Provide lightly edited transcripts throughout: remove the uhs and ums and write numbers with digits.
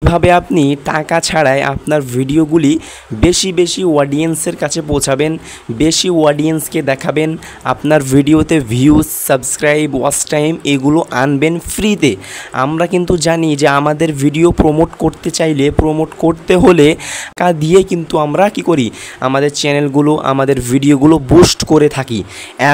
কিভাবে আপনি টাকা ছাড়াই আপনার ভিডিওগুলি বেশি বেশি অডিয়েন্সের কাছে পৌঁছাবেন, বেশি অডিয়েন্সকে দেখাবেন, আপনার ভিডিওতে ভিউজ, সাবস্ক্রাইব, ওয়াচ টাইম এগুলো আনবেন ফ্রিতে। আমরা কিন্তু জানি যে আমাদের ভিডিও প্রমোট করতে চাইলে, প্রমোট করতে হলে টাকা দিয়ে কিন্তু আমরা কি করি, আমাদের চ্যানেলগুলো, আমাদের ভিডিওগুলো বুস্ট করে থাকি।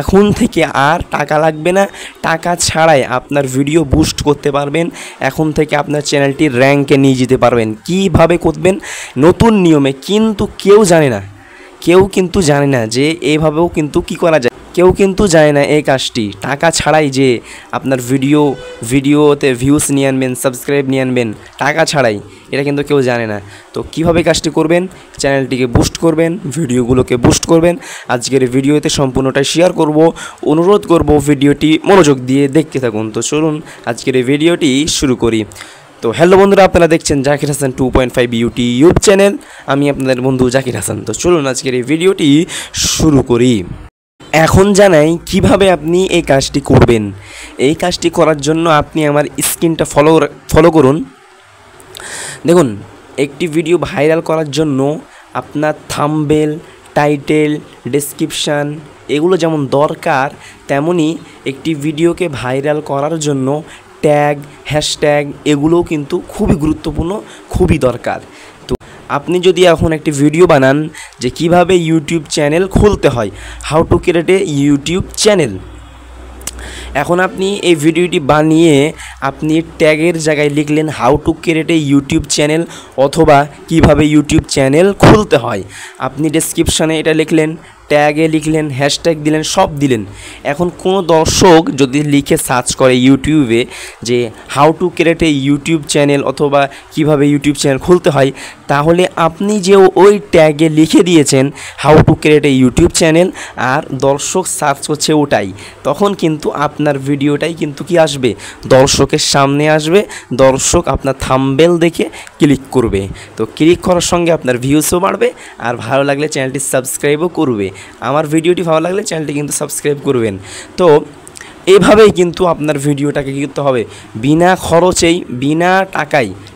এখন থেকে আর টাকা লাগবে না, টাকা ছাড়াই আপনার ভিডিও বুস্ট করতে পারবেন। এখন থেকে আপনার চ্যানেলটি র্যাঙ্কে নিয়ে যেতে পারবেন। কিভাবে করবেন নতুন নিয়মে, কিন্তু কেউ কিন্তু জানে না যে এভাবেও কিন্তু কি করা যায়। কেউ কিন্তু জানে না এই কাজটি টাকা ছাড়াই, যে আপনার ভিডিওতে ভিউজ নিয়ে আনবেন, সাবস্ক্রাইব নিয়ে আনবেন টাকা ছাড়াই, এটা কিন্তু কেউ জানে না। তো কিভাবে কাজটি করবেন, চ্যানেলটিকে বুস্ট করবেন, ভিডিওগুলোকে বুস্ট করবেন, আজকের ভিডিওতে সম্পূর্ণটাই শেয়ার করব। অনুরোধ করব ভিডিওটি মনোযোগ দিয়ে দেখতে থাকুন। তো চলুন আজকের এই ভিডিওটি শুরু করি। তো হ্যালো বন্ধুরা, আপনারা দেখছেন জাকির হাসান 2.5 ইউটিউব চ্যানেল। আমি আপনাদের বন্ধু জাকির হাসান। তো চলুন আজকের এই ভিডিওটি শুরু করি। এখন জানাই কিভাবে আপনি এই কাজটি করবেন। এই কাজটি করার জন্য আপনি আমার স্ক্রিনটা ফলো করুন। দেখুন, একটি ভিডিও ভাইরাল করার জন্য আপনার থাম্বনেল, টাইটেল, ডেসক্রিপশান এগুলো যেমন দরকার, তেমনি একটি ভিডিওকে ভাইরাল করার জন্য ট্যাগ, হ্যাশট্যাগ এগুলোও কিন্তু খুবই গুরুত্বপূর্ণ, খুবই দরকার। তো আপনি যদি এখন একটি ভিডিও বানান যে কিভাবে ইউটিউব চ্যানেল খুলতে হয়, how to create a YouTube channel, এখন আপনি এই ভিডিওটি বানিয়ে আপনি ট্যাগের জায়গায় লিখলেন how to create a YouTube channel, অথবা কিভাবে ইউটিউব চ্যানেল খুলতে হয়। আপনি ডেসক্রিপশানে এটা লিখলেন, ট্যাগে লিখলেন, হ্যাশট্যাগ দিলেন, সব দিলেন। এখন কোনো দর্শক যদি লিখে সার্চ করে ইউটিউবে যে how to create a YouTube channel অথবা কিভাবে ইউটিউব চ্যানেল খুলতে হয়, তাহলে আপনি যে ওই ট্যাগে লিখে দিয়েছেন how to create a YouTube channel, আর দর্শক সার্চ করছে ওটাই, তখন কিন্তু আপনার ভিডিওটাই কিন্তু কি আসবে, দর্শকের সামনে আসবে। দর্শক আপনার থাম্বনেল দেখে ক্লিক করবে। তো ক্লিক করার সঙ্গে আপনার ভিউসও বাড়বে, আর ভালো লাগলে চ্যানেলটি সাবস্ক্রাইবও করবে। আমার ভিডিওটি ভালো লাগলে চ্যানেলটি কিন্তু সাবস্ক্রাইব করবেন। তো এভাবেই কিন্তু আপনার ভিডিওটাকে কী করতে হবে, বিনা খরচেই, বিনা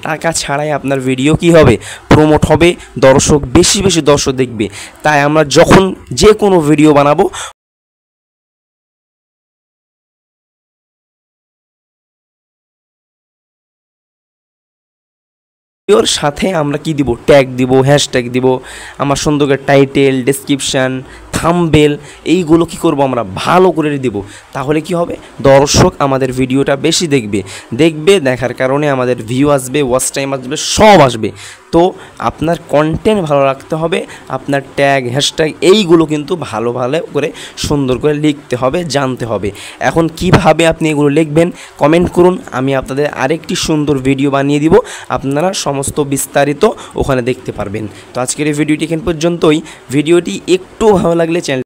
টাকা ছাড়াই আপনার ভিডিও কি হবে, প্রমোট হবে, দর্শক বেশি বেশি দর্শক দেখবে। তাই আমরা যখন যে কোনো ভিডিও বানাবো, ওর সাথে আমরা কি দিব, ট্যাগ দিব, হ্যাশট্যাগ দিব, আমার সুন্দর করে টাইটেল, ডেসক্রিপশান, থাম্বনেল এইগুলো কি করব, আমরা ভালো করে দেব। তাহলে কি হবে, দর্শক আমাদের ভিডিওটা বেশি দেখবে, দেখার কারণে আমাদের ভিউ আসবে, ওয়াচ টাইম আসবে, সব আসবে। তো আপনার কন্টেন্ট ভালো রাখতে হবে, আপনার ট্যাগ, হ্যাশট্যাগ এইগুলো কিন্তু ভালো করে সুন্দর করে লিখতে হবে, জানতে হবে। এখন কিভাবে আপনি এগুলো লিখবেন কমেন্ট করুন, আমি আপনাদের আরেকটি সুন্দর ভিডিও বানিয়ে দিব, আপনারা সমস্ত বিস্তারিত ওখানে দেখতে পারবেন। তো আজকের এই ভিডিওটি এখান পর্যন্তই। ভিডিওটি একটু ভালো লাগলে চ্যানেল